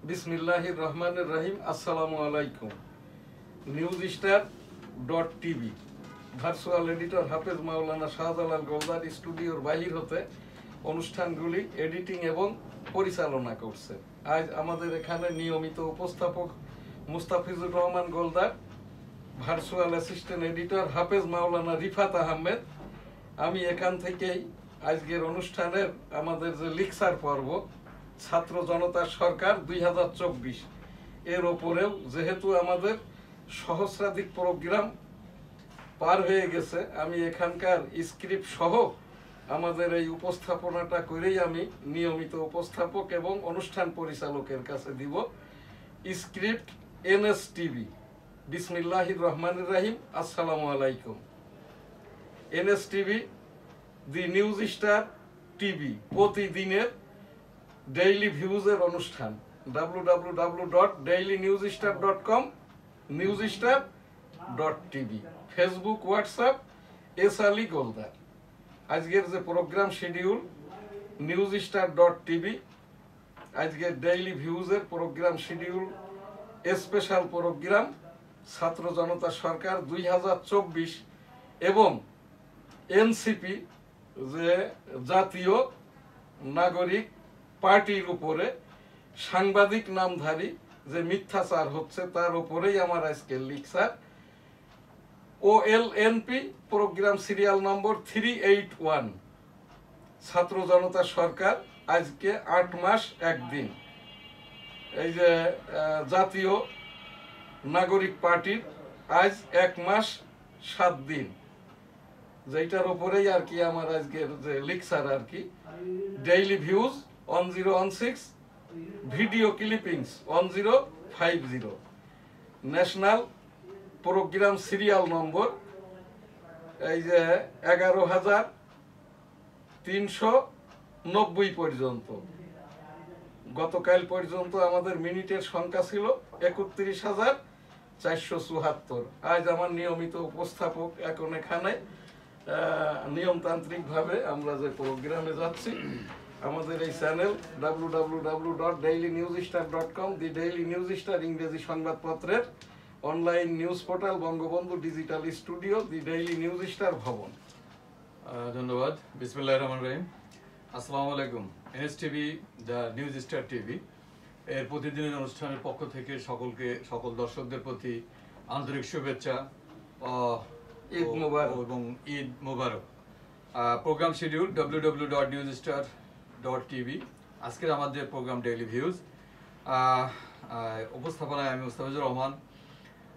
বিসমিল্লাহির রহমানির রহিম। আসসালামু আলাইকুম। News star .tv virtual editor হাফেজ মাওলানা শাহজালাল গোলদার স্টুডিওর বাহির হতে অনুষ্ঠানগুলি এডিটিং এবং পরিচালনা করছে। আজ আমাদের এখানে নিয়মিত উপস্থাপক Mustafizur Rahman Goldar, virtual assistant editor হাফেজ মাওলানা রিফাত আহমেদ। আমি এখান থেকেই আজকের অনুষ্ঠানের আমাদের যে লিকচার পর্ব ছাত্র জনতার সরকার 2024 এর ওপরেও যেহেতু আমাদের সহস্রাধিক প্রোগ্রাম পার হয়ে গেছে, আমি এখানকার স্ক্রিপ্ট সহ আমাদের এই উপস্থাপনাটা করেই আমি নিয়মিত উপস্থাপক এবং অনুষ্ঠান পরিচালকের কাছে দিব। Script NSTV। বিসমিল্লাহির রহমানির রহিম। আসসালামু আলাইকুম। NSTV the news star TV প্রতিদিনের ডেইলি ভিউজের অনুষ্ঠান www.dailynewsstar.com newsstar.tv Facebook, WhatsApp S Ali Goldar. আজকের যে প্রোগ্রাম শিডিউল newsstar.tv, আজকের ডেইলি ভিউজের প্রোগ্রাম শিডিউল স্পেশাল প্রোগ্রাম ছাত্র জনতা সরকার 2024 এবং এনসিপি যে জাতীয় নাগরিক পার্টির উপরে সাংবাদিক নামধারী যে মিথ্যাচার হচ্ছে তার উপরেই আমার আজকের lecture. OLNP program serial number 381। ছাত্র জনতা সরকার আজকে 8 মাস 1 দিন। এই যে জাতীয় নাগরিক পার্টির আজ 1 মাস 7 দিন, যেটার উপরেই আর কি আমার আজকের যে লিকচার আর কি। Daily views 1016, video clippings 1050, national program serial number এই যে 11,390 পর্যন্ত। গতকাল পর্যন্ত আমাদের মিনিটের সংখ্যা ছিল 31,474। আজ আমার নিয়মিত উপস্থাপক এখন এখানে নিয়মতান্ত্রিক ভাবে আমরা যে প্রোগ্রামে যাচ্ছি, আমাদের এই channel www.dailynewsstar.com the daily news star ইংরেজি সংবাদপত্রের online news portal, Bangabandhu digital studio, the daily news star ভবন। ধন্যবাদ। বিসমিল্লাহির রহমানির রহিম। আসসালামু আলাইকুম। NSTV the news star TV এর প্রতিদিনের অনুষ্ঠানের পক্ষ থেকে সকল দর্শকদের প্রতি আন্তরিক শুভেচ্ছা ঈদ মোবারক এবং ঈদ মোবারক। Programme schedule www.newsstar.tv। আজকের আমাদের প্রোগ্রাম ডেইলি ভিউজ। উপস্থাপনায় আমি মুস্তাফিজুর রহমান।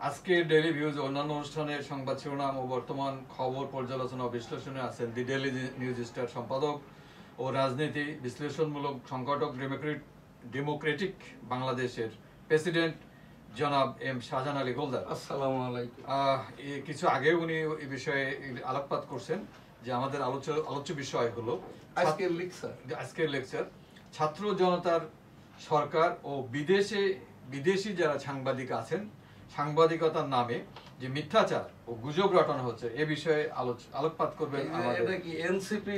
আজকে ডেইলি ভিউজ অন্যান্য অনুষ্ঠানের সংবাদ শিরোনাম ও বর্তমান খবর পর্যালোচনা ও বিশ্লেষণে আছেন দি ডেইলি নিউজ স্টার সম্পাদক ও রাজনীতি বিশ্লেষণমূলক সংগঠক ডেমোক্রেটিক বাংলাদেশের প্রেসিডেন্ট জনাব M শাহজাহান আলী গোলদার। আসসালামু আলাইকুম। কিছু আগে উনি এই বিষয়ে আলোকপাত করছেন যে আমাদের আলোচ্য বিষয় হলো আজকের লেকচার ছাত্র জনতার সরকার ও বিদেশি যারা সাংবাদিক আছেন, সাংবাদিকতার নামে যে মিথ্যাচার ও গুজব রটানো হচ্ছে এ বিষয়ে আলোকপাত করবেন আমাদের। এটা কি এনসিপি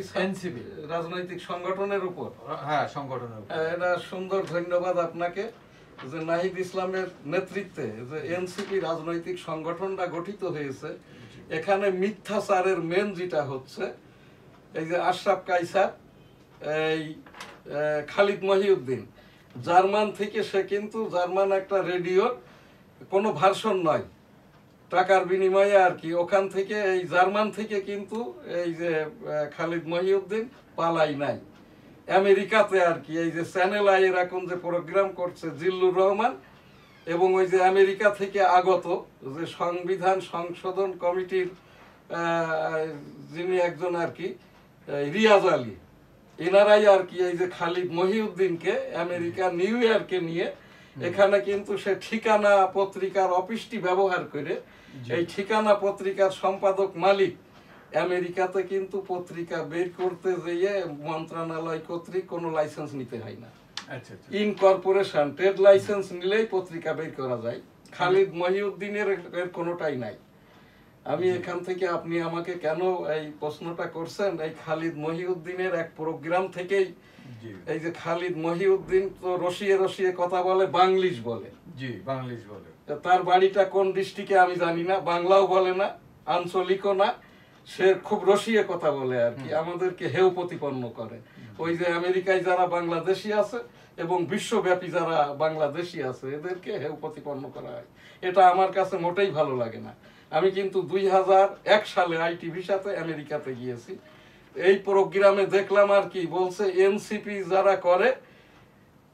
রাজনৈতিক সংগঠনের উপর? হ্যাঁ, সংগঠনের উপর। এটা সুন্দর, ধন্যবাদ আপনাকে যে নাহিদ ইসলামের নেতৃত্বে যে এনসিপি রাজনৈতিক সংগঠনটা গঠিত হয়েছে। এখানে মিথ্যাচারের মেন যেটা হচ্ছে এই যে আশরাফ কায়সার, এই খালিদ মহিউদ্দিন, জার্মান থেকে, সে কিন্তু জার্মান একটা রেডিওর কোনো ভার্সন নয়, টাকার বিনিময়ে আর কি। ওখান থেকে এই জার্মান থেকে কিন্তু এই যে খালিদ মহিউদ্দিন পালাই নাই, আমেরিকাতে আর কি। এই যে চ্যানেল আই এখন যে প্রোগ্রাম করছে জিল্লুর রহমান, এবং ওই যে আমেরিকা থেকে আগত যে সংবিধান সংশোধন কমিটির যিনি একজন আর কি রিয়াজ আলী, এনারাই আর কি এই যে খালিদ মহিউদ্দিনকে আমেরিকা নিউ ইয়র্কে নিয়ে এখানে কিন্তু সে ঠিকানা পত্রিকার অফিসটি ব্যবহার করে, এই ঠিকানা পত্রিকার সম্পাদক মালিক আমেরিকাতে কিন্তু পত্রিকা বের করতে যেয়ে মন্ত্রণালয় কর্তৃক কোনো লাইসেন্স নিতে হয় না। ইনকর্পোরেশন ট্রেড লাইসেন্স নিলেই পত্রিকা বের করা যায়। খালিদ মহিউদ্দিনের এর কোনোটাই নাই। আমি এখান থেকে, আপনি আমাকে কেন এই প্রশ্নটা করছেন, এই খালিদ মহিউদ্দিনের এক প্রোগ্রাম থেকেই এই যে খালিদ মহিউদ্দিন তো রসিয়ে রসিয়ে কথা বলে, বাংলিশ বলে। জি, বাংলিশ বলে। তার বাড়িটা কোন ডিস্ট্রিক্টে আমি জানি না, বাংলাও বলে না, আঞ্চলিকও না, সে খুব রসিয়ে কথা বলে আর কি, আমাদেরকে হেয় প্রতিপন্ন করে। ওই যে আমেরিকায় যারা বাংলাদেশি আছে এবং বিশ্বব্যাপী যারা বাংলাদেশি আছে এদেরকে হেয় প্রতিপন্ন করা হয়, এটা আমার কাছে মোটেই ভালো লাগে না। আমি কিন্তু 2001 সালে আইটি ভিসাতে আমেরিকাতে গিয়েছি। এই প্রোগ্রামে দেখলাম আর কি বলছে, এনসিপি যারা করে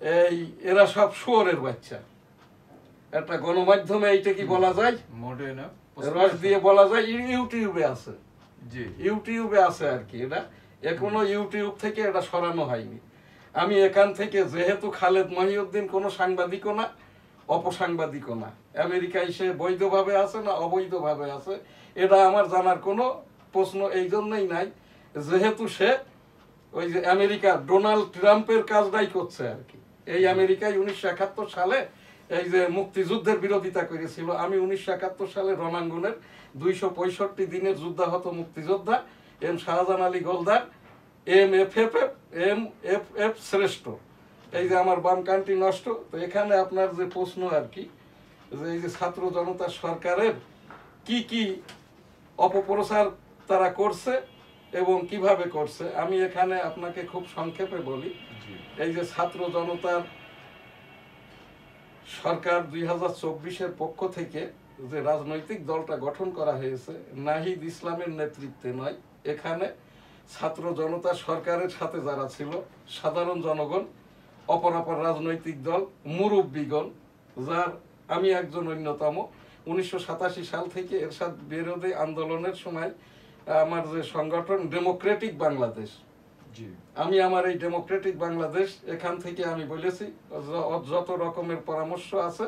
এই এরা সব শুয়োরের বাচ্চা। একটা গণমাধ্যমে এইটা কি বলা যায়, মোটে না, রস দিয়ে বলা যায়, ইউটিউবে আছে, জি ইউটিউবে আছে আর কি। এটা এখনো ইউটিউব থেকে এটা সরানো হয়নি। আমি এখান থেকে, যেহেতু খালেদ মহিউদ্দিন কোনো সাংবাদিকও না, অপসাংবাদিকও না, আমেরিকায় সে বৈধভাবে আছে না অবৈধভাবে আছে এটা আমার জানার কোনো প্রশ্ন এই জন্যই নাই, যেহেতু সে ওই যে আমেরিকা ডোনাল্ড ট্রাম্পের কাজটাই করছে আর কি। এই আমেরিকায় 1971 সালে এই যে মুক্তিযুদ্ধের বিরোধিতা করেছিল। আমি 1971 সালে রণাঙ্গনের 265 দিনের যুদ্ধাহত মুক্তিযোদ্ধা M Shahjahan Ali Goldar, M F শ্রেষ্ঠ। এই যে আমার বাম কানটি নষ্ট। তো এখানে আপনার যে প্রশ্ন আর কি, যে এই যে ছাত্র জনতা সরকারের কি কি অপপ্রচার তারা করছে এবং কিভাবে করছে, আমি এখানে আপনাকে খুব সংক্ষেপে বলি। এই যে ছাত্র জনতার সরকার 2024-এর পক্ষ থেকে যে রাজনৈতিক দলটা গঠন করা হয়েছে, নাহিদ ইসলামের নেতৃত্বে নয়, এখানে ছাত্র জনতা সরকারের সাথে যারা ছিল সাধারণ জনগণ, অপরাপর রাজনৈতিক দল, মুরব্বীগণ, যার আমি একজন অন্যতম। 1987 সাল থেকে এরশাদ বিরোধী আন্দোলনের সময় আমার যে সংগঠন ডেমোক্রেটিক বাংলাদেশ, আমি আমার এই ডেমোক্রেটিক বাংলাদেশ এখান থেকে আমি বলেছি যত রকমের পরামর্শ আছে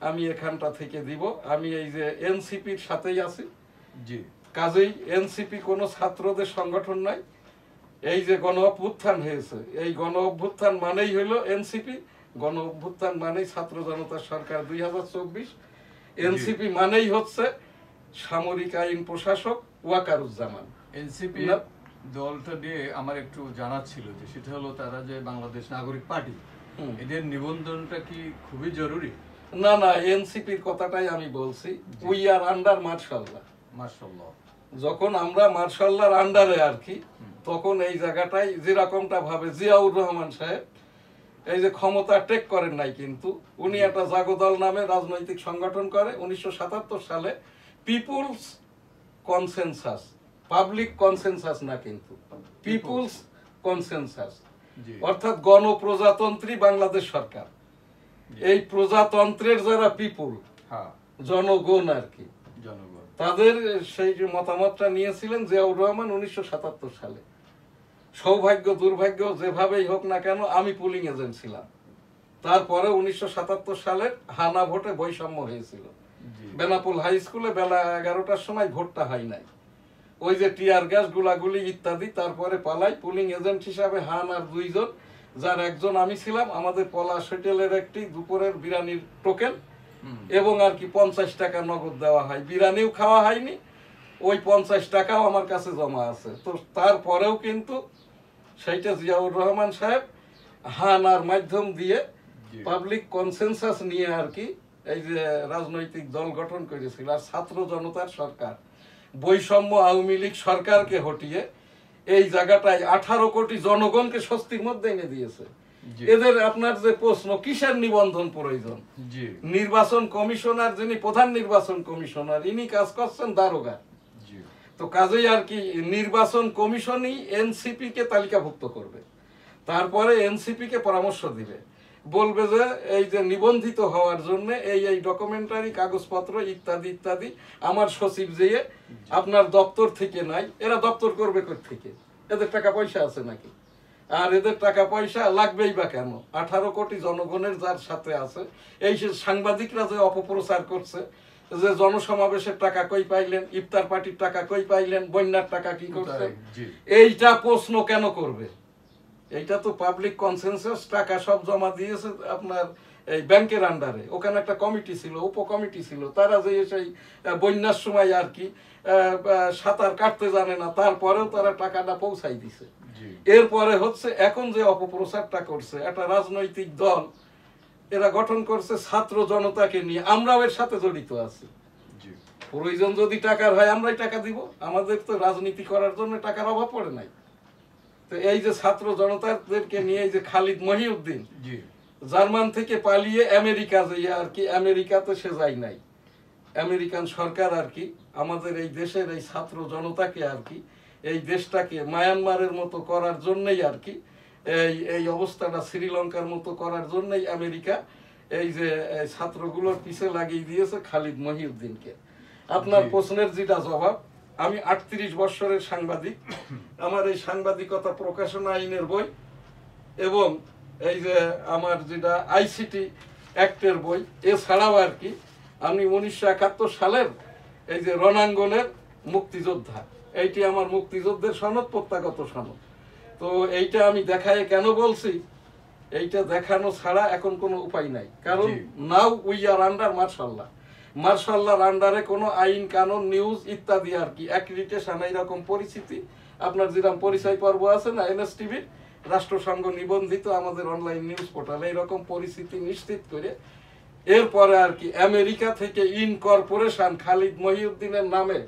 আমি এখানটা থেকে দিব। আমি এই যে এনসিপির সাথেই আছি, কাজেই এনসিপি কোনো ছাত্রদের সংগঠন নাই। এই যে গণ অভ্যুত্থান হয়েছে, এই গণ অভ্যুত্থান মানেই হইলো এনসিপি, গণ অভ্যুত্থান মানেই ছাত্র জনতা সরকার 2024, এনসিপি মানেই হচ্ছে সামরিক আইন প্রশাসক ওয়াকারুজ্জামান। এনসিপি দলটা নিয়ে আমার একটু জানার ছিল, যে সেটা হলো তারা যে বাংলাদেশ নাগরিক পার্টি, এদের নিবন্ধনটা কি খুবই জরুরি? না না, এনসিপির কথাটাই আমি বলছি। উই আর আন্ডার মার্শাল্লাহ। মার্শাল্লাহ। যখন আমরা মার্শাল্লাহর আন্ডারে আর কি, তখন এই জায়গাটাই যেরকমটা ভাবে জিয়াউর রহমান সাহেব এই যে ক্ষমতা টেক করেন নাই, কিন্তু উনি একটা জাগদল নামে রাজনৈতিক সংগঠন করে 1977 সালে। পিপুলস কনসেনসাস, পাবলিক কনসেনসাস না, কিন্তু পিপুলস কনসেনসাস, অর্থাৎ গণপ্রজাতন্ত্রী বাংলাদেশ সরকার। এই প্রজাতন্ত্রের যারা পিপুল, জনগণ আর কি, তাদের সেই মতামতটা নিয়েছিলেন জিয়াউর রহমান 1977 সালে। সৌভাগ্য দুর্ভাগ্য যেভাবেই হোক না কেন আমি পুলিং এজেন্ট ছিলাম। তারপরে 1977 সালের হানা ভোটে বৈষম্য হয়েছিল। বেনাপোল হাই স্কুলে বেলা 11টার সময় ভোটটা হয় নাই, ওই যে টিয়ার গ্যাস গুলাগুলি ইত্যাদি। তারপরে পালাই পুলিং এজেন্ট হিসাবে হান আর 2 জন, যার একজন আমি ছিলাম। আমাদের পলাশ হোটেলের একটি দুপুরের বিরিয়ানির টোকেন এবং আর কি 50 টাকা নগদ দেওয়া হয়। বিরিয়ানিও খাওয়া হয়নি, ওই 50 টাকাও আমার কাছে জমা আছে। তো তারপরেও কিন্তু সেইটা জিয়াউর রহমান সাহেব হানার মাধ্যম দিয়ে পাবলিক কনসেনসাস নিয়ে আর কি এই যে রাজনৈতিক দল গঠন করেছিল। আর ছাত্র জনতার সরকার বৈষম্য আওয়ামী লীগ সরকারকে হটিয়ে এই জায়গাটায় 18 কোটি জনগণকে স্বস্তির মধ্যে এনে দিয়েছে। এদের আপনার যে প্রশ্ন কিসের নিবন্ধন প্রয়োজন, নির্বাচন কমিশনার, যিনি প্রধান নির্বাচন কমিশনার, ইনি কাজ করছেন দারোগা। তো কাজেই আর কি নির্বাচন কমিশনই এনসিপি কে তালিকাভুক্ত করবে, তারপরে এনসিপি কে পরামর্শ দিবে, বলবে যে এই যে নিবন্ধিত হওয়ার জন্য এই ডকুমেন্টারি কাগজপত্র ইত্যাদি ইত্যাদি আমার সচিব যেয়ে আপনার দপ্তর থেকে নাই। এরা দপ্তর করবে কোথা থেকে? এদের টাকা পয়সা আছে নাকি? আর এদের টাকা পয়সা লাগবেই বা কেন? 18 কোটি জনগণের যার সাথে আছে। এই সাংবাদিকরা যে অপপ্রচার করছে যে জনসমাবেশের টাকা কই পাইলেন, ইফতার পার্টির টাকা কই পাইলেন, বন্যার টাকা কি করছে, এইটা প্রশ্ন কেন করবে? এইটা তো পাবলিক কনসেনসাস, টাকা সব জমা দিয়েছে আপনার এই ব্যাংকের আন্ডারে। ওখানে একটা কমিটি ছিল, উপকমিটি ছিল, তারা যে সেই বন্যার সময় আর কি সাঁতার কাটতে জানে না, তারপরেও তারা টাকাটা পৌঁছাই দিছে। এরপরে হচ্ছে এখন যে অপপ্রচারটা করছে একটা রাজনৈতিক দল, এরা গঠন করছে ছাত্র জনতাকে নিয়ে, আমরাও এর সাথে জড়িত আছি। প্রয়োজন যদি টাকার হয় আমরাই টাকা দিব, আমাদের তো রাজনীতি করার জন্য টাকার অভাব পড়ে নাই। তো এই যে ছাত্র জনতাদেরকে নিয়ে এই যে খালিদ মহিউদ্দিন জার্মান থেকে পালিয়ে আমেরিকা যাইয়া আর কি, আমেরিকাতে সে যায় নাই, আমেরিকান সরকার আর কি আমাদের এই দেশের এই ছাত্র জনতাকে আর কি এই দেশটাকে মায়ানমারের মতো করার জন্যই আর কি এই অবস্থাটা শ্রীলঙ্কার মতো করার জন্যই আমেরিকা এই যে ছাত্রগুলোর পিছে লাগিয়ে দিয়েছে খালিদ মহিউদ্দিনকে। আপনার প্রশ্নের যেটা জবাব, আমি 38 বছরের সাংবাদিক, আমার এই সাংবাদিকতা প্রকাশনা আইনের বই এবং এই যে আমার যেটা আইসিটি অ্যাক্টের বই, এছাড়াও আর কি আমি 1971 সালের এই যে রণাঙ্গনের মুক্তিযোদ্ধা, এইটি আমার মুক্তিযুদ্ধের সনদ, প্রত্যাগত সনদ। তো এইটা আমি দেখায় কেন বলছি, এইটা দেখানো ছাড়া এখন কোনো উপায় নাই, কারণ নাও উই আর আন্ডার মার্শাল্লাহ, মার্শাল্লাহর আন্ডারে কোনো আইন কানুন নিউজ ইত্যাদি আর কি অ্যাক্রিডিটেশন এইরকম পরিস্থিতি, আপনার যেরকম পরিচয় পর্ব আছে না NSTV রাষ্ট্রসংঘ নিবন্ধিত আমাদের অনলাইন নিউজ পোর্টাল, এইরকম পরিস্থিতি নিশ্চিত করে এরপরে আর কি আমেরিকা থেকে ইনকর্পোরেশন খালিদ মহিউদ্দিনের নামে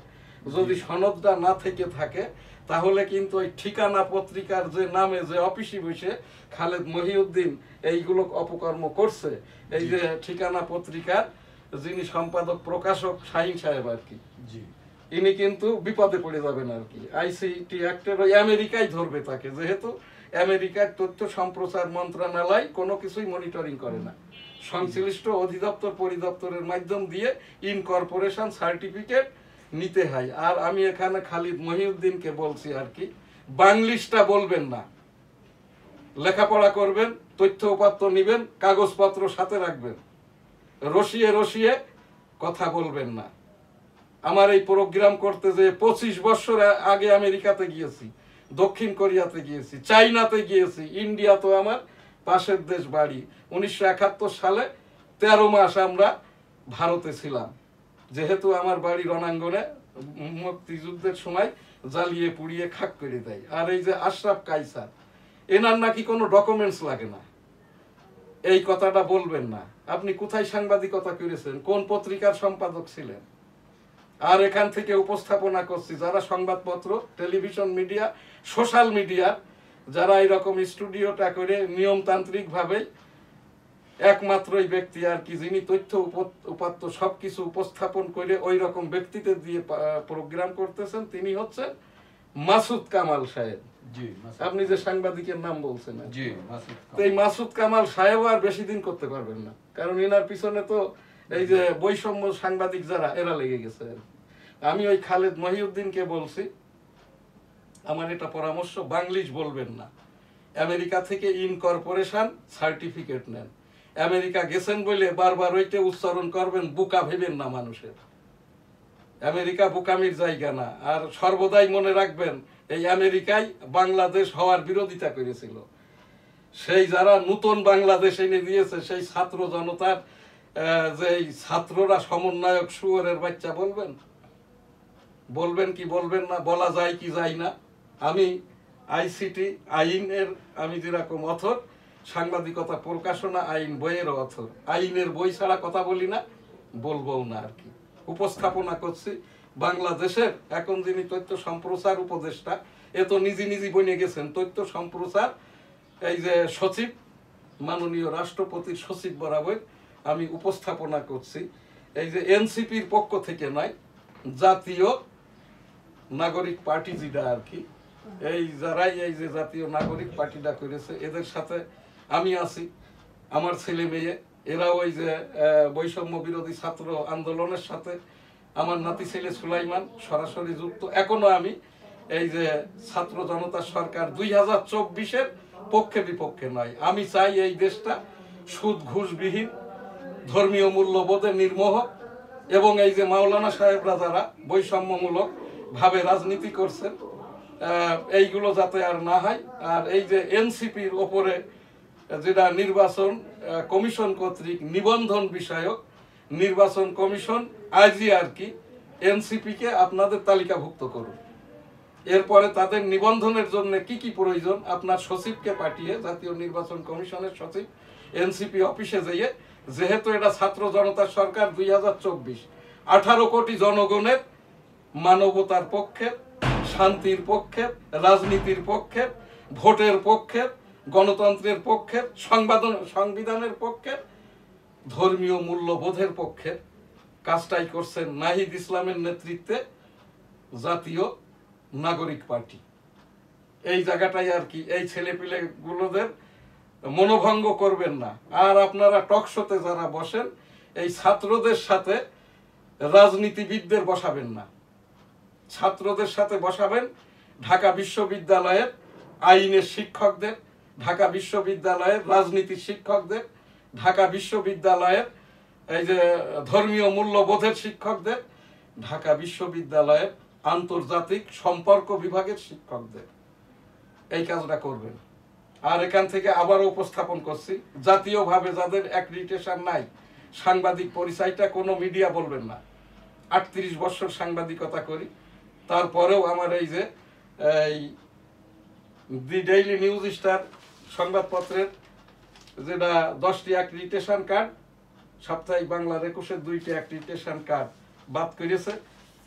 যদি সনদটা না থেকে থাকে, তাহলে কিন্তু ওই ঠিকানা পত্রিকার যে নামে যে অফিসে বসে খালেদ মহিউদ্দিন এইগুলো অপকর্ম করছে, এই যে ঠিকানা পত্রিকার যিনি সম্পাদক প্রকাশক শাহিন সাহেব আর কি, ইনি কিন্তু বিপদে পড়ে যাবেন আর কি। আইসিটি অ্যাক্টের ওই আমেরিকাই ধরবে তাকে, যেহেতু আমেরিকার তথ্য সম্প্রচার মন্ত্রণালয় কোনো কিছুই মনিটরিং করে না, সংশ্লিষ্ট অধিদপ্তর পরিদপ্তরের মাধ্যম দিয়ে ইনকর্পোরেশন সার্টিফিকেট নিতে হয়। আর আমি এখানে খালিদ মহিউদ্দিনকে বলছি আর কি, বাংলিশটা বলবেন না, লেখাপড়া করবেন, তথ্য উপাত্ত নিবেন, কাগজপত্র সাথে রাখবেন, রসিয়ে রসিয়ে কথা বলবেন না। আমার এই প্রোগ্রাম করতে যে 25 বছর আগে আমেরিকাতে গিয়েছি, দক্ষিণ কোরিয়াতে গিয়েছি, চাইনাতে গিয়েছি, ইন্ডিয়া তো আমার পাশের দেশ বাড়ি। 1971 সালে 13 মাস আমরা ভারতে ছিলাম, যেহেতু আমার বাড়ি রণাঙ্গনে, মুক্তিযুদ্ধের সময় জ্বালিয়ে পুড়িয়ে খাক করে দেয়। আর এই যে আশরাফ কায়সার, এনার নাকি কোনো ডকুমেন্টস লাগে না, এই কথাটা বলবেন না। আপনি কোথায় সাংবাদিকতা করেছেন, কোন পত্রিকার সম্পাদক ছিলেন? আর এখান থেকে উপস্থাপনা করছি যারা সংবাদপত্র, টেলিভিশন মিডিয়া, সোশ্যাল মিডিয়ার যারা এরকম স্টুডিওটা করে নিয়মতান্ত্রিক ভাবে একমাত্রই ব্যক্তি আর কি যিনি তথ্য উপাত্ত সবকিছু উপস্থাপন করে ওই রকম ব্যক্তিদের দিয়ে প্রোগ্রাম করতেছেন, তিনি হচ্ছেন মাসুদ কামাল সাহেব। আপনি যে সাংবাদিকের নাম বলছেন, এই মাসুদ কামাল সাহেব আর বেশি দিন করতে পারবেন না, কারণ এনার পিছনে তো এই যে বৈষম্য সাংবাদিক যারা এরা লেগে গেছে। আমি ওই খালেদ মহিউদ্দিনকে বলছি, আমার এটা পরামর্শ, বাংলিশ বলবেন না, আমেরিকা থেকে ইনকর্পোরেশন সার্টিফিকেট নেন। আমেরিকা গেছেন বলে বারবার ওইটা উচ্চারণ করবেন, বুকা ভেবেন না মানুষের, আমেরিকা বুকামির জায়গা না। আর সর্বদাই মনে রাখবেন, এই আমেরিকায় বাংলাদেশ হওয়ার বিরোধিতা করেছিল, সেই যারা নতুন বাংলাদেশ এনে দিয়েছে সেই ছাত্র জনতার যে ছাত্ররা সমন্বয়ক শুয়োরের বাচ্চা বলবেন কি বলবেন না, বলা যায় কি যায় না। আমি আইসিটি আইনের আমি যেরকম অথর, সাংবাদিকতা প্রকাশনা আইন বইয়ের অথর, আইনের বই ছাড়া কথা বলি না, বলবো না আর কি। উপস্থাপনা করছি বাংলাদেশের এখন যিনি তথ্য সম্প্রচার উপদেষ্টা, এ তো নিজে বনে গেছেন তথ্য সম্প্রচার এই যে সচিব, মাননীয় রাষ্ট্রপতির সচিব বরাবর আমি উপস্থাপনা করছি। এই যে এনসিপির পক্ষ থেকে নয়, জাতীয় নাগরিক পার্টি যেটা আর কি, এই যারাই এই যে জাতীয় নাগরিক পার্টিটা করেছে এদের সাথে আমি আছি, আমার ছেলে মেয়ে এরাও ওই যে বৈষম্য বিরোধী ছাত্র আন্দোলনের সাথে আমার নাতি ছেলে সুলাইমান সরাসরি যুক্ত। এখনো আমি এই যে ছাত্র জনতা সরকার 2024-এর পক্ষে বিপক্ষে নয়। আমি চাই এই দেশটা সুদ ঘুষবিহীন, ধর্মীয় মূল্যবোধে নির্মোহ, এবং এই যে মাওলানা সাহেবরা যারা বৈষম্যমূলক ভাবে রাজনীতি করছেন এইগুলো যাতে আর না হয়। আর এই যে এনসিপির ওপরে যেটা নির্বাচন কমিশন কর্তৃক নিবন্ধন বিষয়ক নির্বাচন কমিশন আজই আর কি এনসিপি কে আপনাদের তালিকাভুক্ত করুন, এরপরে তাদের নিবন্ধনের জন্য কি কি প্রয়োজন আপনার সচিবকে পাঠিয়ে, জাতীয় নির্বাচন কমিশনের সচিব এনসিপি অফিসে যেয়ে, যেহেতু এটা ছাত্র জনতার সরকার 2024, 18 কোটি জনগণের মানবতার পক্ষে, শান্তির পক্ষে, রাজনীতির পক্ষে, ভোটের পক্ষে, গণতন্ত্রের পক্ষে, সংবিধানের পক্ষে, ধর্মীয় মূল্যবোধের পক্ষে কাজটাই করছেন নাহিদ ইসলামের নেতৃত্বে জাতীয় নাগরিক পার্টি। এই জায়গাটাই আর কি, এই ছেলেপিলে গুলোদের মনোভঙ্গ করবেন না। আর আপনারা টকশোতে যারা বসেন, এই ছাত্রদের সাথে রাজনীতিবিদদের বসাবেন না, ছাত্রদের সাথে বসাবেন ঢাকা বিশ্ববিদ্যালয়ের আইনের শিক্ষকদের, ঢাকা বিশ্ববিদ্যালয়ের রাজনীতির শিক্ষকদের, ঢাকা বিশ্ববিদ্যালয়ের এই যে ধর্মীয় মূল্যবোধের শিক্ষকদের, ঢাকা বিশ্ববিদ্যালয়ের আন্তর্জাতিক সম্পর্ক বিভাগের শিক্ষকদের। এই কাজটা করবেন। আর এখান থেকে আবারও উপস্থাপন করছি, জাতীয়ভাবে যাদের অ্যাক্রিডিটেশন নাই, সাংবাদিক পরিচয়টা কোনো মিডিয়া বলবেন না। 38 বছর সাংবাদিকতা করি, তারপরেও আমার এই যে দি ডেইলি নিউজ স্টার সংবাদপত্রের যেটা 10টি অ্যাক্রিডিটেশন কার্ড, সাপ্তাহিক বাংলার 21-এর 2টি অ্যাক্রিডিটেশন কার্ড বাদ করেছে।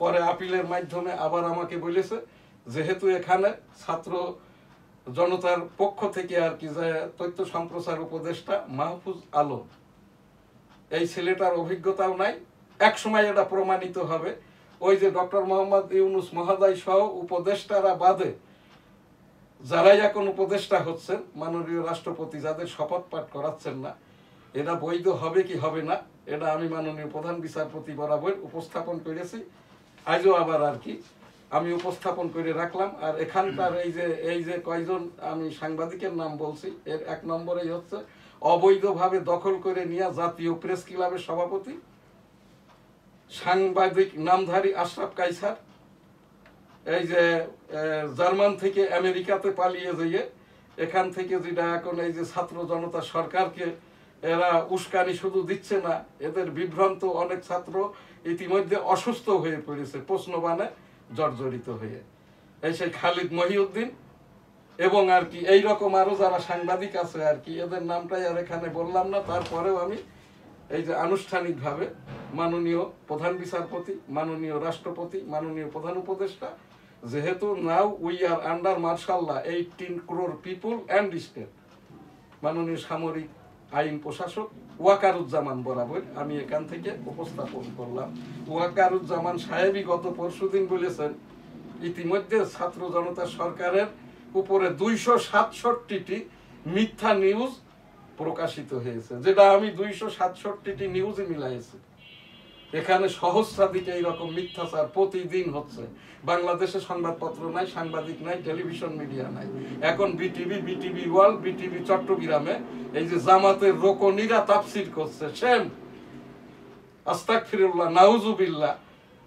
পরে আপিলের মাধ্যমে আবার আমাকে বলেছে, যেহেতু এখানে ছাত্র জনতার পক্ষ থেকে আর কি যে তথ্য সম্প্রচার উপদেষ্টা মাহফুজ আলম, এই ছেলেটার অভিজ্ঞতাও নাই, একসময় এটা প্রমাণিত হবে। ওই যে ডক্টর মোহাম্মদ ইউনুস মহোদয় সহ উপদেষ্টারা বাদে যারাই এখন উপদেষ্টা হচ্ছেন, মাননীয় রাষ্ট্রপতি যাদের শপথ পাঠ করাচ্ছেন না, এটা বৈধ হবে কি হবে না, এটা আমি মাননীয় প্রধান বিচারপতি বরাবর উপস্থাপন করেছি। আজও আবার আর কি আমি উপস্থাপন করে রাখলাম। আর এখানকার এই যে কয়জন আমি সাংবাদিকের নাম বলছি, এর 1 নম্বরেই হচ্ছে অবৈধভাবে দখল করে নিয়ে জাতীয় প্রেস ক্লাবের সভাপতি সাংবাদিক নামধারী আশরাফ কাইসার, এই যে জার্মান থেকে আমেরিকাতে পালিয়ে যেয়ে এখান থেকে যেটা এখন এই যে ছাত্র জনতা সরকারকে এরা উস্কানি শুধু দিচ্ছে না, এদের বিভ্রান্ত অনেক ছাত্র ইতিমধ্যে অসুস্থ হয়ে পড়েছে প্রশ্নবাণে জর্জরিত হয়ে। এই সেই খালিদ মহিউদ্দিন এবং আর কি এইরকম আরো যারা সাংবাদিক আছে আর কি, এদের নামটাই আর এখানে বললাম না। তারপরেও আমি এই যে আনুষ্ঠানিকভাবে মাননীয় প্রধান বিচারপতি, মাননীয় রাষ্ট্রপতি, মাননীয় প্রধান উপদেষ্টা, যেহেতু now we are under martial law 18 crore people and state, মাননীয় সামরিক আইন প্রশাসক ওয়াকারুজ্জামান বরাবর আমি এখান থেকে উপস্থাপন করলাম। ওয়াকারুজ্জামান সাহেবই গত পরশুদিন বলেছেন, ইতিমধ্যে ছাত্র জনতা সরকারের উপরে 267টি মিথ্যা নিউজ প্রকাশিত হয়েছে, যেটা আমি 267টি নিউজে মিলাইছি। এখানে সহস্রাধিক এইরকম মিথ্যাচার প্রতিদিন হচ্ছে। বাংলাদেশে সংবাদপত্র নাই, সাংবাদিক নাই, টেলিভিশন মিডিয়া নাই। এখন বিটিভি ওয়ার্ল্ড, বিটিভি চট্টগ্রামে এই যে জামাতের রোকনিরা তাফসির করছে, সেম আস্তাগফিরুল্লাহ নাউজুবিল্লাহ,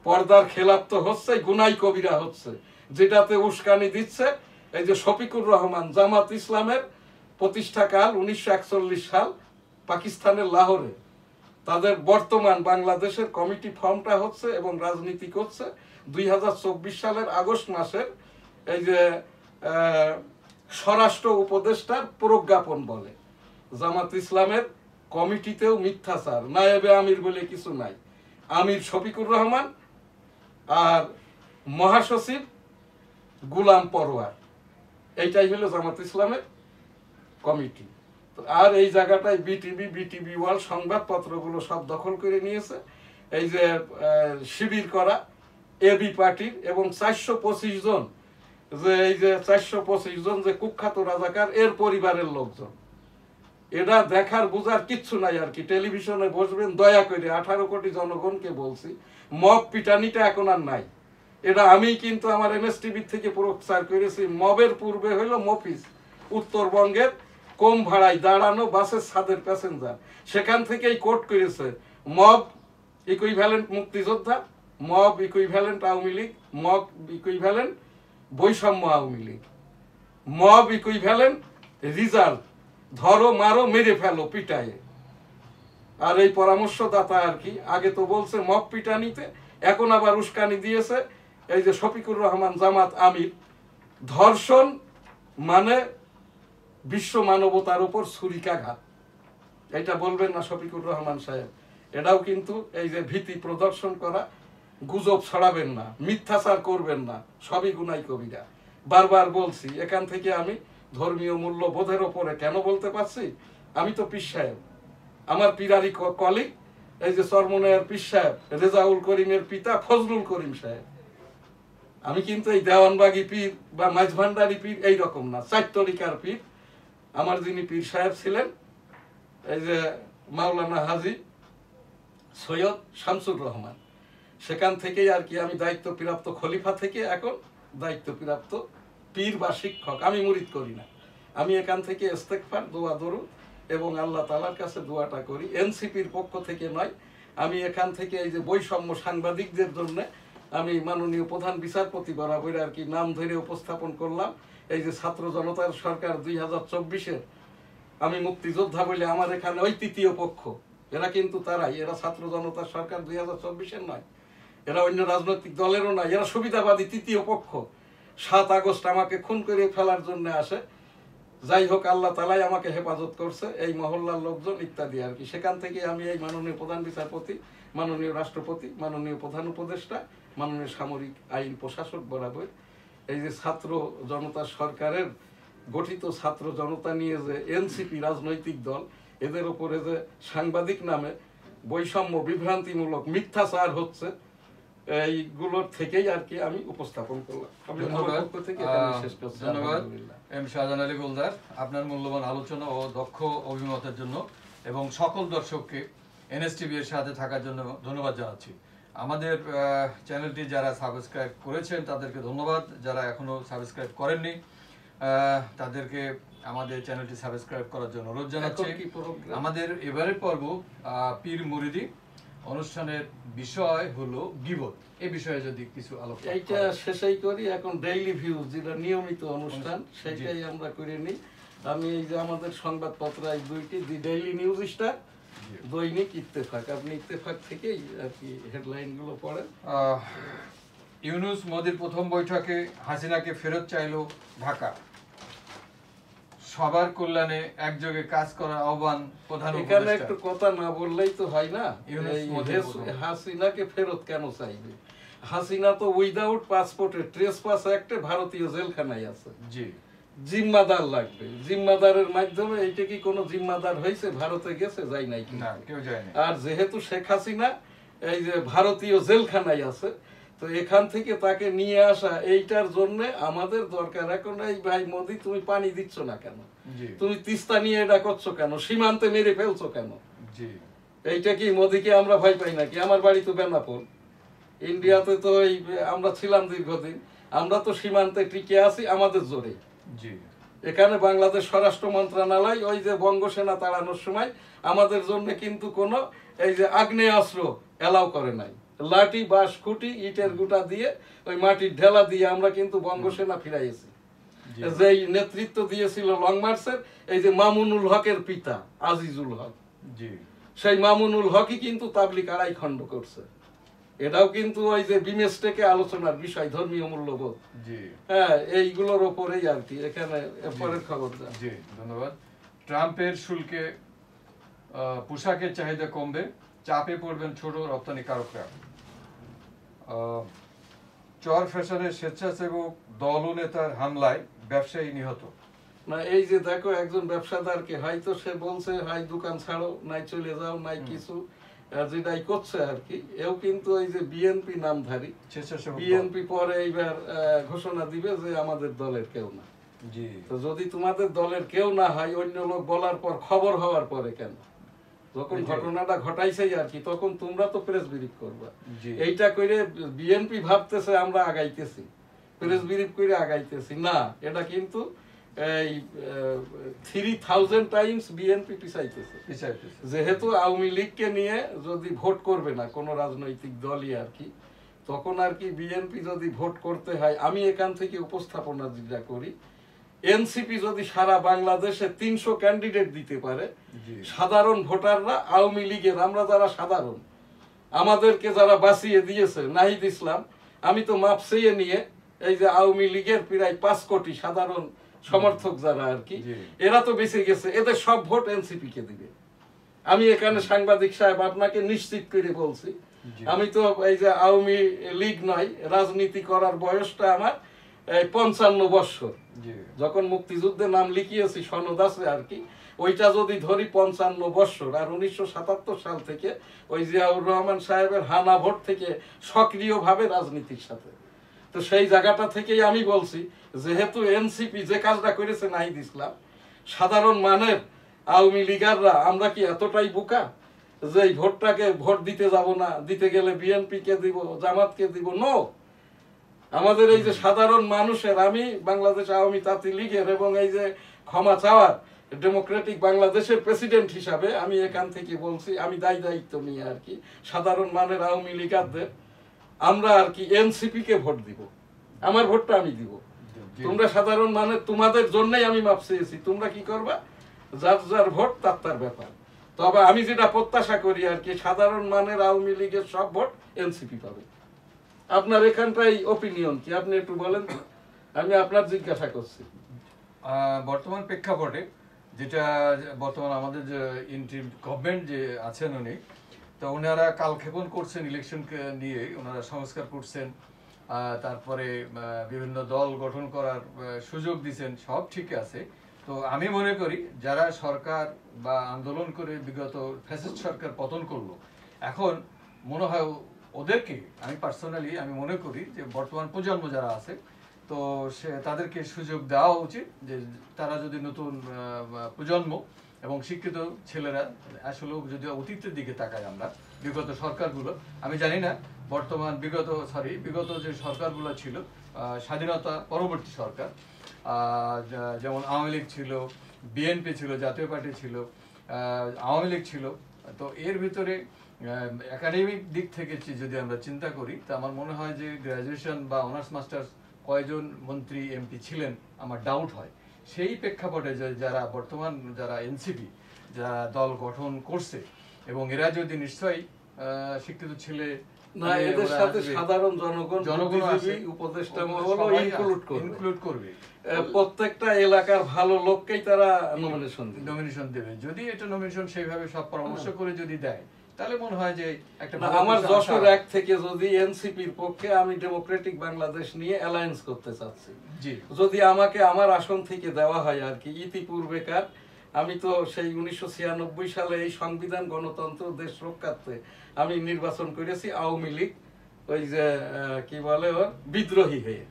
পর্দার খেলাপ তো হচ্ছে, গুনাই কবিরা হচ্ছে, যেটাতে উস্কানি দিচ্ছে এই যে শফিকুর রহমান। জামাত ইসলামের প্রতিষ্ঠাকাল 1941 সাল পাকিস্তানের লাহোরে, তাদের বর্তমান বাংলাদেশের কমিটি ফর্মটা হচ্ছে এবং রাজনীতি করছে 2024 সালের আগস্ট মাসের এই যে স্বরাষ্ট্র উপদেষ্টার প্রজ্ঞাপন বলে। জামাত ইসলামের কমিটিতেও মিথ্যাচার, নায়েবে আমির বলে কিছু নাই, আমির শফিকুর রহমান আর মহাসচিব গুলাম পরোয়ার, এইটাই হলো জামাত ইসলামের কমিটি। আর এই জায়গাটায় বিটিভি ওয়ার্ল্ড সংবাদপত্রগুলো সব দখল করে নিয়েছে। এই যে শিবির করা এবি পার্টির এবং 425 জন, যে এই যে 425 জন যে কুখ্যাত রাজাকার, এর পরিবারের লোকজন। এটা দেখার বোঝার কিচ্ছু নাই আর কি। টেলিভিশনে বসবেন দয়া করে, 18 কোটি জনগণকে বলছি, মব পিটানিটা এখন আর নাই। এটা আমি কিন্তু আমার এমএসটিভি থেকে প্রচার করেছি। মবের পূর্বে হইল মফিজ, উত্তরবঙ্গের কম ভাড়ায় দাঁড়ানো বাসের ছাদের প্যাসেঞ্জার, সেখান থেকেই কোট করেছে মব ইকুইভ্যালেন্ট মুক্তিযোদ্ধা, mob equivalent Awami League, mob equivalent বৈষম্য Awami League, mob equivalent result, ধরো মারো মেরে ফেলো পিটায়ে। আর এই পরামর্শদাতা আর কি আগে তো বলছে মব পিটানিতে, এখন আবার উস্কানি দিয়েছে এই যে শফিকুর রহমান জামাত আমির, ধর্ষণ মানে বিশ্ব মানবতার উপর ছুরিকাঘাত। এটা বলবেন না শফিকুর রহমান সাহেব। এটাও কিন্তু এই যে ভীতি প্রদর্শন করা, গুজব ছড়াবেন না, মিথ্যাচার করবেন না, সবই গুনাই কবিরা। বারবার বলছি, এখান থেকে আমি ধর্মীয় মূল্যবোধের ওপরে কেন বলতে পারছি, আমি তো পীর সাহেব, আমার পীরারি কলিগ এই যে চরমনায়ের পীর সাহেব রেজাউল করিমের পিতা ফজলুল করিম সাহেব। আমি কিন্তু এই দেওয়ানবাগি পীর বা মাঝভান্ডারি পীর এইরকম না, চার তরিকার পীর। আমার যিনি পীর সাহেব ছিলেন এই যে মাওলানা হাজী সৈয়দ শামসুর রহমান, সেখান থেকেই আর কি আমি দায়িত্বপ্রাপ্ত খলিফা থেকে এখন দায়িত্বপ্রাপ্ত পীর বা শিক্ষক। আমি মুরিদ করি না, আমি এখান থেকে ইস্তেগফার, দোয়া দরুদ এবং আল্লাহ তাআলার কাছে দোয়াটা করি। এনসিপির পক্ষ থেকে নয়, আমি এখান থেকে এই যে বৈষম্য সাংবাদিকদের জন্য আমি মাননীয় প্রধান বিচারপতি বরাবর আর কি নাম ধরে উপস্থাপন করলাম। এই যে ছাত্র জনতার সরকার 2024-এর, আমি মুক্তিযোদ্ধা বলে আমার এখানে ওই তৃতীয় পক্ষ, এরা কিন্তু তারাই, এরা ছাত্র জনতার সরকার 2024-এর নয়, এরা অন্য রাজনৈতিক দলেরও নয়, এরা সুবিধাবাদী তৃতীয় পক্ষ। 7 আগস্ট আমাকে খুন করে ফেলার জন্য আসে। যাই হোক, আল্লাহ তাআলাই আমাকে হেফাজত করছে, এই মহল্লার লোকজন ইত্যাদি আর কি। সেখান থেকে আমি এই মাননীয় প্রধান বিচারপতি, মাননীয় রাষ্ট্রপতি, মাননীয় প্রধান উপদেষ্টা, মাননীয় সামরিক আইন প্রশাসক বরাবর এই যে ছাত্র জনতা সরকারের গঠিত ছাত্র জনতা নিয়ে যে এনসিপি রাজনৈতিক দল, এদের উপরে যে সাংবাদিক নামে বৈষম্য বিভ্রান্তিমূলক মিথ্যাচার হচ্ছে, এইগুলোর থেকেই আর কি আমি উপস্থাপন করলাম। ধন্যবাদ এম শাহজাহান আলী গোলদার, আপনার মূল্যবান আলোচনা ও দক্ষ অভিমতের জন্য এবং সকল দর্শককে এনএসটিভি এর সাথে থাকার জন্য ধন্যবাদ জানাচ্ছি। আমাদের চ্যানেলটি যারা সাবস্ক্রাইব করেছেন তাদেরকে ধন্যবাদ, যারা এখনো সাবস্ক্রাইব করেননি তাদেরকে আমাদের চ্যানেলটি সাবস্ক্রাইব করার জন্য অনুরোধ জানাচ্ছি। আমাদের এবারের পর্ব পীর মুরিদি অনুষ্ঠানের বিষয় হলো গীবত। এই বিষয়ে যদি কিছু আলোচনা এইটা শেষই করি। এখন ডেইলি ভিউজ যেটা নিয়মিত অনুষ্ঠান, সেটাই আমরা করে নিই। আমি এই যে আমাদের সংবাদপত্র এই দুইটি, দি ডেইলি নিউজ স্টার, দৈনিক ইত্তেফাক, আপনি ইত্তেফাক থেকেই আর কি হেডলাইন গুলো পড়েন। ইউনূস মোদির প্রথম বৈঠকে হাসিনাকে ফেরত চাইলো ঢাকা, সবার কল্যাণে একযোগে কাজ করার আহ্বান প্রধান উপদেষ্টা। এখানে একটু কথা না বললেই তো হয় না, হাসিনাকে ফেরত কেন চাইবে? হাসিনা তো উইদাউট পাসপোর্টে ট্রেস পাস অ্যাক্টে ভারতীয় জেলখানায় আছে। জি, জিম্মাদার লাগবে, জিম্মাদারের মাধ্যমে এইটা কি কোনো জিম্মাদার হয়েছে? ভারতে গেছে, যাই নাই না, কেউ যায়নি। আর যেহেতু শেখ হাসিনা এই যে ভারতীয় জেলখানায় আছে, তো এখান থেকে তাকে নিয়ে আসা, এইটার জন্য আমাদের দরকার এখন এই ভাই মোদি তুমি পানি দিচ্ছ না কেন? তুমি তিস্তা নিয়ে এটা করছো কেন? সীমান্তে মেরে ফেলছো কেন? এইটা কি মোদিকে আমরা ভয় পাই নাকি? আমার বাড়ি তো বেনাপোল, ইন্ডিয়াতে তো আমরা ছিলাম দীর্ঘদিন, আমরা তো সীমান্তে টিকে আছি আমাদের জোরে। এখানে বাংলাদেশ স্বরাষ্ট্র মন্ত্রণালয় ওই যে বঙ্গসেনা তাড়ানোর সময় আমাদের জন্য কিন্তু কোনো এই যে আগ্নেয়াস্ত্র এলাও করে নাই। লাঠি, বাঁশ, খুঁটি, ইটের গুটা দিয়ে ওই মাটির ঢেলা দিয়ে আমরা কিন্তু বঙ্গসেনা ফিরাইছি। যেই নেতৃত্ব দিয়েছিল লং মার্চের এই যে মামুনুল হকের পিতা আজিজুল হক, সেই মামুনুল হকই কিন্তু তাবলিগ আড়াই খণ্ড করছে। এটাও কিন্তু ওই যে বিমেস্টেকে আলোচনার বিষয়, ধর্মীয় মূল্যবোধ। হ্যাঁ, এইগুলোর ওপরেই আর কি। এখানে পরের খবর। জি, ধন্যবাদ। ট্রাম্পের শুল্কে পোশাকের চাহিদা কমবে, চাপে পড়বেন ছোট রপ্তানিকারকরা। চর ফ্যাশনের স্বেচ্ছাসেবক দল ও নেতার হামলায় ব্যবসায়ী নিহত। না, এই যে দেখো, একজন ব্যবসাদারকে হয়তো সে বলছে হয় দোকান ছাড়ো, নাই চলে যাও, নাই কিছু যেটাই করছে আর কি। এও কিন্তু এই যে বিএনপি নামধারী, বিএনপি পরে এইবার ঘোষণা দিবে যে আমাদের দলের কেউ না। তো যদি তোমাদের দলের কেউ না হয়, অন্য লোক বলার পর, খবর হওয়ার পরে কেন? যখন ঘটনাটা ঘটাইছেই আর কি, তখন তোমরা তো প্রেস ব্রিফ করবা। এইটা করে বিএনপি ভাবতেছে আমরা আগাইতেছি, প্রেস ব্রিফ করে আগাইতেছি না। এটা কিন্তু এই 3000 টাইমস বিএনপি পিছাইতেছে। যেহেতু আওয়ামী লীগকে নিয়ে যদি ভোট করবে না কোনো রাজনৈতিক দলই আর কি, তখন আর কি বিএনপি যদি ভোট করতে হয়, আমি এখান থেকে উপস্থাপনা যেটা করি, এনসিপি যদি সারা বাংলাদেশে 300 ক্যান্ডিডেট দিতে পারে, সাধারণ ভোটাররা আওয়ামী লীগের, আমরা যারা সাধারণ, আমাদেরকে যারা বাঁচিয়ে দিয়েছে নাহিদ ইসলাম, আমি তো মাপ চেয়ে নিয়ে এই যে আওয়ামী লীগের প্রায় 5 কোটি সাধারণ সমর্থক যারা আর কি, এরা তো বেঁচে গেছে, এদের সব ভোট এনসিপি কে দিবে। আমি এখানে সাংবাদিক সাহেব আপনাকে নিশ্চিত করে বলছি, আমি তো এই যে আওয়ামী লীগ নয়, রাজনীতি করার বয়সটা আমার 55 বছর। যখন মুক্তিযুদ্ধে নাম লিখিয়েছি সনদ আছে আর কি, ওইটা যদি ধরি 55 বছর, আর 1977 সাল থেকে ওই জিয়াউর রহমান সাহেবের হানা ভোট থেকে সক্রিয়ভাবে রাজনীতির সাথে। তো সেই জায়গাটা থেকেই আমি বলছি, যেহেতু এনসিপি যে কাজটা করেছে নাহিদ ইসলাম, সাধারণ মানের আওয়ামী লীগাররা আমরা কি এতটাই বোকা যে এই ভোটটাকে ভোট দিতে যাব না, দিতে গেলে বিএনপি কে দিব, জামাতকে দিব? নো, আমাদের এই যে সাধারণ মানুষের, আমি বাংলাদেশ আওয়ামী তাঁতি লীগের এবং এই যে ক্ষমা চাওয়ার ডেমোক্রেটিক বাংলাদেশের প্রেসিডেন্ট হিসাবে আমি এখান থেকে বলছি, আমি দায়িত্ব নিয়ে আর কি সাধারণ মানের আওয়ামী লীগারদের আমরা আর কি এনসিপি কে ভোট দিব। আমার ভোটটা আমি দিব, তোমরা সাধারণ মানের, তোমাদের জন্যই আমি মাপ চেয়েছি, তোমরা কি করবা, যার যার ভোট তার তার ব্যাপার। তবে আমি যেটা প্রত্যাশা করি আর কি, সাধারণ মানের আওয়ামী লীগের সব ভোট এনসিপি পাবে। আপনার এখানটাই ওপিনিয়ন কি, আপনি একটু বলেন তো, আমি আপনার জিজ্ঞাসা করছি। বর্তমান প্রেক্ষাপটে যেটা বর্তমান আমাদের যে ইন্টারিম গভর্নমেন্ট যে আছেন উনি, তো ওনারা কালক্ষেপণ করছেন ইলেকশনকে নিয়ে, ওনারা সংস্কার করছেন, তারপরে বিভিন্ন দল গঠন করার সুযোগ দিচ্ছেন, সব ঠিক আছে। তো আমি মনে করি যারা সরকার বা আন্দোলন করে বিগত ফ্যাসিস্ট সরকার পতন করলো, এখন মনে হয় ওদেরকে, আমি পার্সোনালি আমি মনে করি যে বর্তমান প্রজন্ম যারা আছে, তো সে তাদেরকে সুযোগ দেওয়া উচিত যে তারা যদি নতুন প্রজন্ম এবং শিক্ষিত ছেলেরা আসলে যদি অতীতের দিকে তাকায়, আমরা বিগত সরকারগুলো, আমি জানি না বর্তমান বিগত যে সরকারগুলো ছিল স্বাধীনতা পরবর্তী সরকার, যেমন আওয়ামী লীগ ছিল, বিএনপি ছিল, জাতীয় পার্টি ছিল, আওয়ামী লীগ ছিল, তো এর ভিতরে একাডেমিক দিক থেকে যদি আমরা চিন্তা করি, তা আমার মনে হয় যে গ্রাজুয়েশন বা অনার্স মাস্টার্স কয়জন মন্ত্রী এমপি ছিলেন আমার ডাউট হয়। সেই প্রেক্ষাপটে যারা বর্তমান যারা এনসিপি যারা দল গঠন করছে, এবং এরা যদি নিশ্চয়ই শিক্ষিত ছেলে না, এদের সাথে সাধারণ জনগণ উপদেষ্টা মহল ইনক্লুড করবে, প্রত্যেকটা এলাকার ভালো লোককেই তারা নমিনেশন দেবে। যদি এটা নমিনেশন সেইভাবে সব পরামর্শ করে যদি দেয়, তাহলে মনে হয় যে একটা আমার যশোর এক থেকে যদি এনসিপির পক্ষে আমি ডেমোক্রেটিক বাংলাদেশ নিয়ে অ্যালায়েন্স করতে চাচ্ছি, যদি আমাকে আমার আসন থেকে দেওয়া হয় আর কি, ইতিপূর্বেকার আমি তো সেই 1996 সালে এই সংবিধান গণতন্ত্র দেশ রক্ষার্থে আমি নির্বাচন করেছি আওয়ামী লীগ ওই যে কি বলে ওর বিদ্রোহী হয়ে।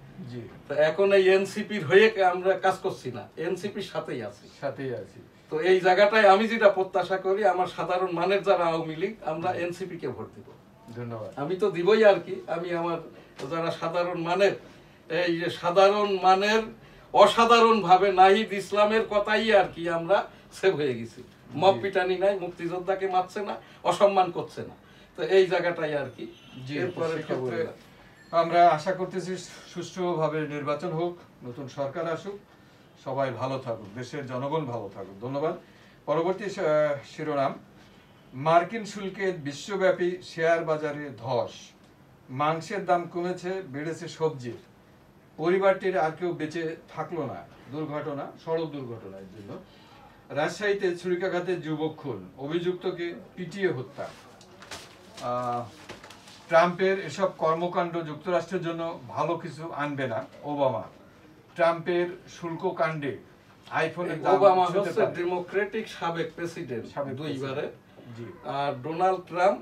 তো এখন এই এনসিপির হয়ে আমরা কাজ করছি না, এনসিপির সাথেই আছি। তো এই জায়গাটায় আমি যেটা প্রত্যাশা করি, আমার সাধারণ মানের যারা আওয়ামী লীগ, আমরা এনসিপি কে ভোট দিব। ধন্যবাদ। আমি তো দিবই আর কি, আমি আমার যারা সাধারণ মানের, এই যে সাধারণ মানের অসাধারণ ভাবে নাহিদ ইসলামের কথাই আর কি আমরা সেভ হয়ে গেছি, মব পিটানি নাই, মুক্তিযোদ্ধাকে মারছে না, অসম্মান করছে না, তো এই জায়গাটাই আর কি। আমরা আশা করতেছি সুষ্ঠুভাবে নির্বাচন হোক, নতুন সরকার আসুক, সবাই ভালো থাকুক, দেশের জনগণ ভালো থাকুক। ধন্যবাদ। পরবর্তী শিরোনাম, মার্কিন শুল্কে বিশ্বব্যাপী শেয়ার বাজারে ধস, মাংসের দাম কমেছে, বেড়েছে সবজির, পরিবারটির আর কেউ বেঁচে থাকলো না দুর্ঘটনা, সড়ক দুর্ঘটনার জন্য, রাজশাহীতে ছুরিকাঘাতে যুবক খুন, অভিযুক্তকে পিটিয়ে হত্যা। ট্রাম্পের এসব কর্মকাণ্ড যুক্তরাষ্ট্রের জন্য ভালো কিছু আনবে না ওবামা। ট্রাম্পের শুল্ক কাণ্ডে আইফোনের দাম, ওবামা হচ্ছে ডেমোক্রেটিক সাবেক প্রেসিডেন্ট দুইবারে, আর ডোনাল্ড ট্রাম্প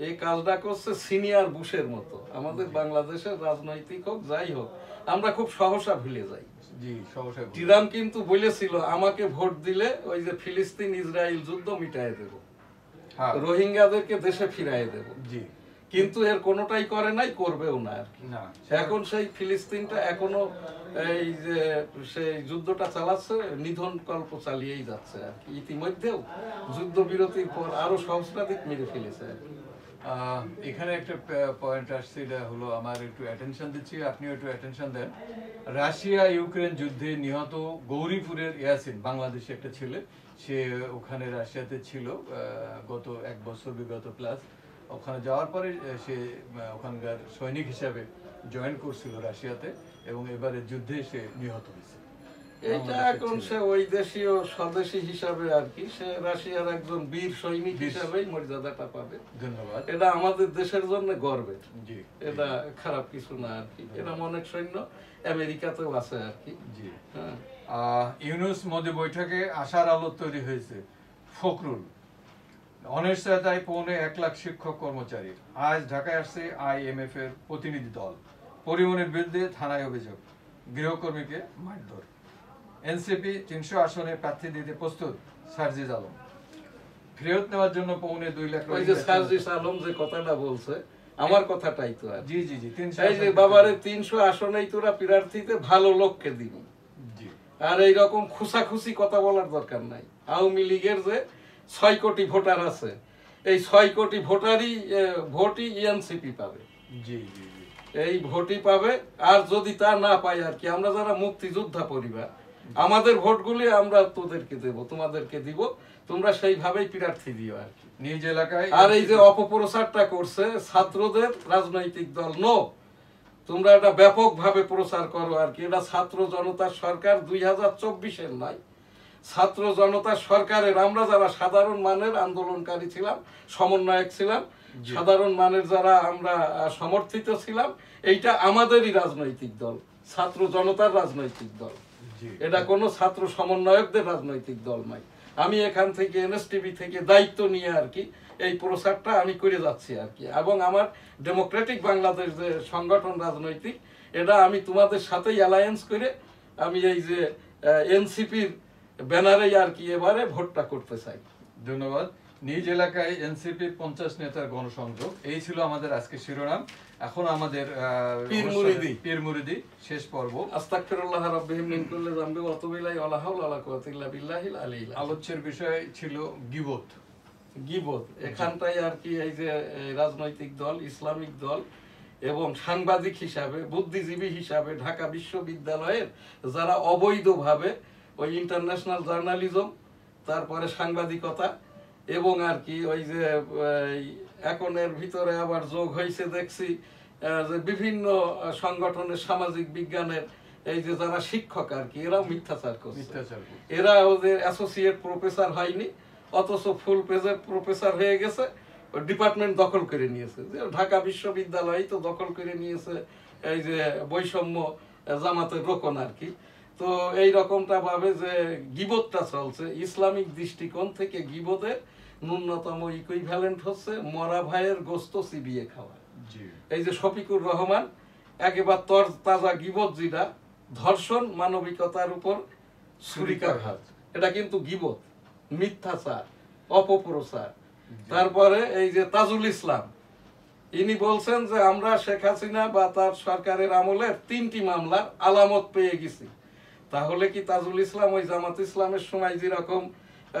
এই কাজটা করছে সিনিয়র বুশের মতো। আমাদের বাংলাদেশের রাজনৈতিক হোক যাই হোক, আমরা খুব সহসা ভুলে যাই। ট্রাম্প কিন্তু বলেছিল আমাকে ভোট দিলে ওই যে ফিলিস্তিন ইসরায়েল যুদ্ধ মিটাই দেব, রোহিঙ্গাদেরকে দেশে ফিরাই দেব, কিন্তু এর কোনোটাই করে নাই, করবেও না আর কি। এখন সেই ফিলিস্তিনটা এখনো এই যে সেই যুদ্ধটা চালাচ্ছে, নিধন কল্প চালিয়েই যাচ্ছে আর কি। ইতিমধ্যেও যুদ্ধবিরতির পর আরো সহস্রাধিক মেরে ফেলেছে আর কি। এখানে একটা পয়েন্ট আসছে, এটা হলো আমার একটু অ্যাটেনশন দিচ্ছি, আপনিও একটু অ্যাটেনশন দেন। রাশিয়া ইউক্রেন যুদ্ধে নিহত গৌরীপুরের ইয়াসিন, বাংলাদেশে একটা ছেলে, সে ওখানে রাশিয়াতে ছিল গত 1 বছর, বিগত প্লাস ওখানে যাওয়ার পরে সে ওখানকার সৈনিক হিসাবে জয়েন করছিল রাশিয়াতে, এবং এবারে যুদ্ধে সে নিহত হয়েছে। এটা এখন সে ওই দেশীয় স্বদেশী হিসাবে আর কি, সে রাশিয়ার একজন বীর সৈনিক হিসাবেই মর্যাদাটা পাবে। ধন্যবাদ। এটা আমাদের দেশের জন্য গর্বের, জি, এটা খারাপ কিছু না আর কি। এরকম অনেক সৈন্য আমেরিকাতেও আছে আর কি। জি। হ্যাঁ, ইউনুস মোদি বৈঠকে আশার আলো তৈরি হয়েছে। ফখরুল, অনিশ্চয়তায় 1.25 লাখ শিক্ষক কর্মচারী। আজ ঢাকায় আসছে IMF এর প্রতিনিধি দল। পরিবহনের বিরুদ্ধে থানায় অভিযোগ, গৃহকর্মীকে মারধর। এনসিপি 300 আসনে প্রার্থী দিতে প্রস্তুত। সার্জিস আলম, ফেরত নেওয়ার জন্য 2.25 লাখ। ওই যে সার্জিস আলম যে কথাটা বলছে, আমার কথাটাই তো আর। জি জি জি, 300 এই যে বাবারে 300 আসনেই তোরা প্রার্থীতে ভালো লোককে দিবি, জি, আর এইরকম খুসাখুসি কথা বলার দরকার নাই। আওয়ামী লীগের যে 6 কোটি ভোটার আছে, এই 6 কোটি ভোটই এনসিপি পাবে। জি জি জি, এই ভোটই পাবে। আর যদি তা না পাই আর কি, আমরা যারা মুক্তিযোদ্ধা পরিবার, আমাদের ভোটগুলি আমরা তোদেরকে দেব, তোমাদেরকে দিব, তোমরা সেইভাবেই প্রার্থী দিও আর কি। নিজ এলাকায়। আর এই যে অপপ্রচারটা করছে ছাত্রদের রাজনৈতিক দল, নো, তোমরা এটা ব্যাপকভাবে প্রচার করো আর কি। এটা ছাত্র জনতার সরকার 2024-এর নয়, ছাত্র জনতার সরকারের। আমরা যারা সাধারণ মানের আন্দোলনকারী ছিলাম, সমন্বয়ক ছিলাম, সাধারণ মানের যারা আমরা সমর্থিত ছিলাম, এইটা আমাদেরই রাজনৈতিক দল, ছাত্র জনতার রাজনৈতিক দল। এটা কোনো ছাত্র সমন্বয়কদের রাজনৈতিক দল নয়। আমি এখান থেকে এনএসটিভি থেকে দায়িত্ব নিয়ে আর কি এই প্রচারটা আমি করে যাচ্ছি আর কি। এবং আমার ডেমোক্রেটিক বাংলাদেশ যে সংগঠন রাজনৈতিক, এটা আমি তোমাদের সাথেই অ্যালায়েন্স করে আমি এই যে এনসিপির ব্যানারেই আর কি এবারে ভোটটা করতে চাই। ধন্যবাদ। নিজ এলাকায় এনসিপি 50 নেতার গণসংযোগ। এই ছিল আমাদের আজকে শিরোনাম। এখন আমাদের পীর মুরিদি শেষ পর্ব। আস্তাগফিরুল্লাহ রাব্বিহিম মিন কুল্লি যামবি ওয়া আতুবু ইলাইহি ওয়া লা হাওলা ওয়া লা কুওয়াতা ইল্লা বিল্লাহিল আলিয়্যিল আযীম। আলোচ্যের বিষয় ছিল গীবত। এখানটাই আর কি এই যে রাজনৈতিক দল, ইসলামিক দল এবং সাংবাদিক হিসাবে, বুদ্ধিজীবী হিসাবে ঢাকা বিশ্ববিদ্যালয়ের যারা অবৈধভাবে ওই ইন্টারন্যাশনাল জার্নালিজম, তারপরে সাংবাদিকতা এবং আর কি ওই যে এখন এর ভিতরে আবার যোগ হয়েছে দেখছি যে বিভিন্ন সংগঠনের সামাজিক বিজ্ঞানের এই যে যারা শিক্ষক আর কি, এরাও মিথ্যাচার করছে। এরা ওদের অ্যাসোসিয়েট প্রফেসর হয়নি, অথচ ফুল পেজের প্রফেসর হয়ে গেছে, ডিপার্টমেন্ট দখল করে নিয়েছে। যে ঢাকা বিশ্ববিদ্যালয় তো দখল করে নিয়েছে এই যে বৈষম্য জামাতের রোকন আর কি। তো এই রকমটা ভাবে যে গীবতটা চলছে, ইসলামিক দৃষ্টিকোণ থেকে গীবতের ন্যূনতম ইকুইভ্যালেন্ট হচ্ছে মরা ভাইয়ের গোস্ত চিবিয়ে খাওয়া। এই যে শফিকুর রহমান একেবারে তর তাজা গীবত, যেটা ধর্ষণ, মানবিকতার উপর ছুরিকাঘাত, এটা কিন্তু গীবত, মিথ্যাচার, অপপ্রচার। তারপরে এই যে তাজুল ইসলাম, ইনি বলছেন যে আমরা শেখ হাসিনা বা তার সরকারের আমলের 3টি মামলার আলামত পেয়ে গেছি। তাহলে কি তাজুল ইসলাম ওই জামাত ইসলামের সময় যেরকম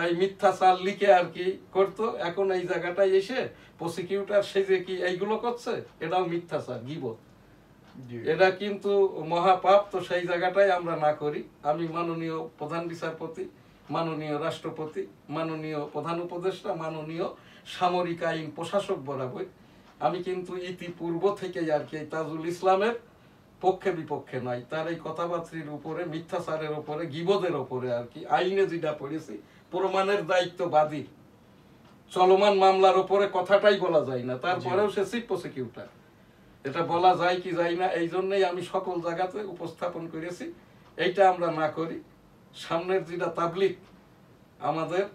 এই মিথ্যাচার লিখে আর কি করতো, এখন এই জায়গাটায় এসে প্রসিকিউটর সেজে কি এইগুলো করছে? এটাও মিথ্যাচার, গীবত। এটা কিন্তু মহাপাপ। তো সেই জায়গাটাই আমরা না করি। আমি মাননীয় প্রধান বিচারপতি, মাননীয় রাষ্ট্রপতি, মাননীয় প্রধান উপদেষ্টা, মাননীয় সামরিক আইন প্রশাসক বরাবর আমি কিন্তু ইতিপূর্ব থেকে আর কি তাজুল ইসলামের পক্ষে বিপক্ষে নয়। তার এই কথাবার্তির উপরে, মিথ্যাচারের উপরে, গীবতের উপরে আর কি আইনে যেটা পড়েছি, প্রমাণের দায়িত্ব বাদী। চলমান মামলার উপরে কথাটাই বলা যায় না, তারপরেও সে চিফ প্রসিকিউটর। এটা বলা যায় কি যায় না, এই জন্যই আমি সকল জায়গাতে উপস্থাপন করেছি এইটা আমরা না করি। সামনের যেটা তাবলিগ আমাদের,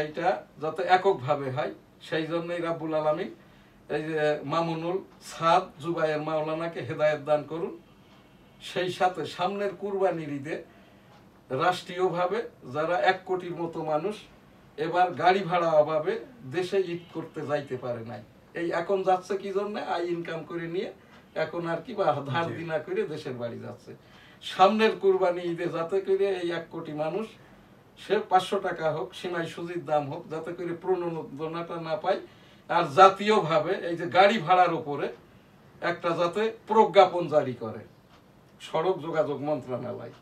এইটা যাতে এককভাবে হয়, সেই জন্যই রাব্বুল আলামিন এই যে মামুনুল সাদ জুবায়ের মাওলানাকে হেদায়েত দান করুন। সেই সাথে সামনের কুরবানির ঈদে রাষ্ট্রীয়ভাবে যারা 1 কোটির মতো মানুষ এবার গাড়ি ভাড়া অভাবে দেশে ঈদ করতে যাইতে পারে নাই, এই এখন যাচ্ছে কি জন্য? আই ইনকাম করে নিয়ে এখন আর কি বা ধার দিনা করে দেশের বাড়ি যাচ্ছে। সামনের কুরবানি ঈদে যাতে করে এই 1 কোটি মানুষ, সে 500 টাকা হোক, সিমাই সুজির দাম হোক, যাতে করে প্রণোদনাটা না পায়। আর জাতীয়ভাবে এই যে গাড়ি ভাড়ার উপরে একটা যাতে প্রজ্ঞাপন জারি করে সড়ক যোগাযোগ মন্ত্রণালয়,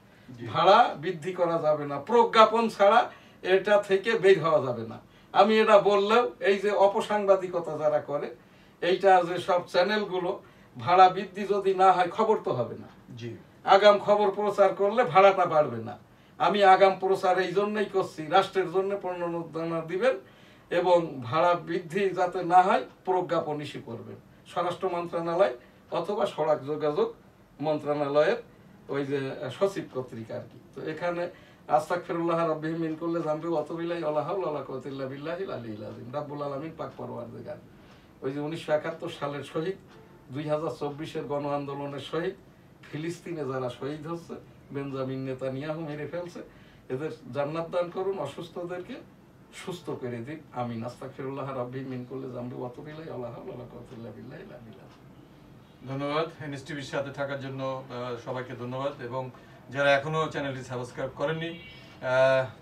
ভাড়া বৃদ্ধি করা যাবে না, প্রজ্ঞাপন ছাড়া এটা থেকে বের হওয়া যাবে না। আমি এটা বললেও এই যে অপসাংবাদিকতা যারা করে এইটা যে সব চ্যানেলগুলো ভাড়া বৃদ্ধি যদি না হয় খবর তো হবে না। জি, আগাম খবর প্রচার করলে ভাড়াটা বাড়বে না। আমি আগাম প্রচার এই জন্যই করছি, রাষ্ট্রের জন্য প্রণোদনা দিবেন এবং ভাড়া বৃদ্ধি যাতে না হয় প্রজ্ঞাপন ইস্যু করবেন স্বরাষ্ট্র মন্ত্রণালয় অথবা সড়ক যোগাযোগ মন্ত্রণালয়ের ওই যে সচিব কর্তৃক আর কি। তো এখানে আস্তাগফিরুল্লাহ রাব্বিহি মিন কুল্লি যামবি ওয়া আতুবু ইলাইহি ওয়া লা হাওলা ওয়া লা কুওয়াতা ইল্লা বিল্লাহিল আলিয়্যিল আযীম। রাব্বুল আলামিন পাক পরওয়ারদিগার ওই যে 1971 সালের শহীদ, 2024-এর গণ আন্দোলনের শহীদ, ফিলিস্তিনে যারা শহীদ হচ্ছে, বেঞ্জামিন নেতানিয়াহু মেরে ফেলছে, এদের জান্নাত দান করুন, অসুস্থদেরকে সুস্থ করে দিন। আমিন। আস্তাগফিরুল্লাহ রাব্বিহি মিন কুল্লি যামবি ওয়া আতুবু ইলাইহি ওয়া লা হাওলা ওয়া লা কুওয়াতা ইল্লা বিল্লাহিল আলিয়্যিল আযীম। ধন্যবাদ এনএসটিভির সাথে থাকার জন্য সবাইকে ধন্যবাদ, এবং যারা এখনো চ্যানেলটি সাবস্ক্রাইব করেননি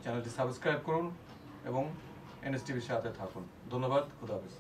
চ্যানেলটি সাবস্ক্রাইব করুন এবং এনএসটিভির সাথে থাকুন। ধন্যবাদ, খুদা হাফেজ।